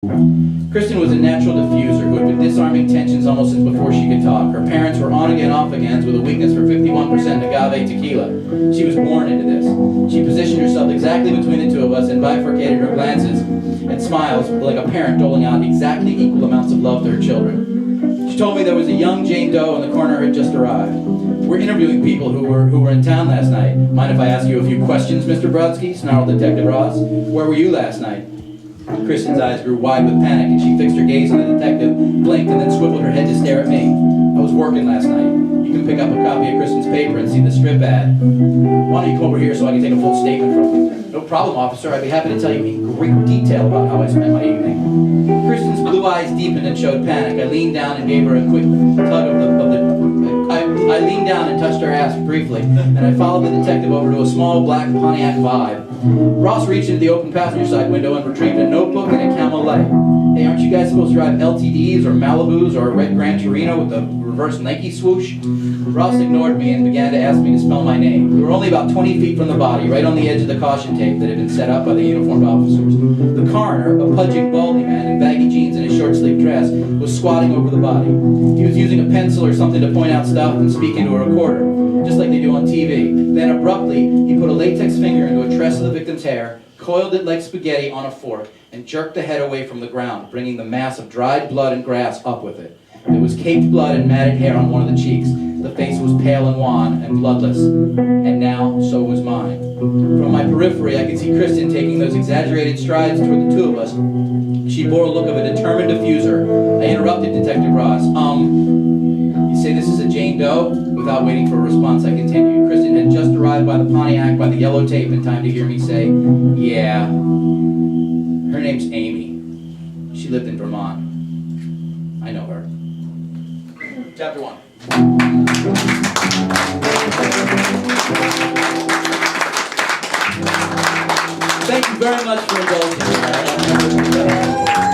Kristen was a natural diffuser who had been disarming tensions almost since before she could talk. Her parents were on-again, off-agains with a weakness for 51% agave tequila. She was born into this. She positioned herself exactly between the two of us and bifurcated her glances and smiles like a parent doling out exactly equal amounts of love to her children. She told me there was a young Jane Doe in the corner who had just arrived. We're interviewing people who were in town last night. Mind if I ask you a few questions, Mr. Brodsky? Snarled Detective Ross. Where were you last night? Kristen's eyes grew wide with panic, and she fixed her gaze on the detective, blinked, and then swiveled her head to stare at me. I was working last night. You can pick up a copy of Kristen's paper and see the strip ad. Why don't you come over here so I can take a full statement from you? No problem, officer. I'd be happy to tell you in great detail about how I spent my evening. Kristen's blue eyes deepened and showed panic. I leaned down and gave her a quick tug of the I leaned down and touched her ass briefly, and I followed the detective over to a small black Pontiac Vibe. Ross reached into the open passenger side window and retrieved a notebook and a Camel light. Hey, aren't you guys supposed to drive LTDs or Malibus or a red Gran Torino with the reverse Nike swoosh? Ross ignored me and began to ask me to spell my name. We were only about 20 feet from the body, right on the edge of the caution tape that had been set up by the uniformed officers. The coroner, a pudging, baldy man in baggy jeans and a short-sleeved dress, was squatting over the body. He was using a pencil or something to point out stuff and speak into a recorder, just like they do on TV. Then abruptly, he put a latex finger into a tress of the victim's hair, coiled it like spaghetti on a fork, and jerked the head away from the ground, bringing the mass of dried blood and grass up with it. There was caked blood and matted hair on one of the cheeks. The face was pale and wan and bloodless. And now, so was mine. From my periphery, I could see Kristen taking those exaggerated strides toward the two of us. She bore a look of a determined diffuser. I interrupted Detective Ross. You say this is a Jane Doe? Without waiting for a response, I continued. Kristen had just arrived by the Pontiac by the yellow tape in time to hear me say, yeah. Her name's Amy. She lived in Vermont. I know her. Chapter 1. Thank you very much for indulging me.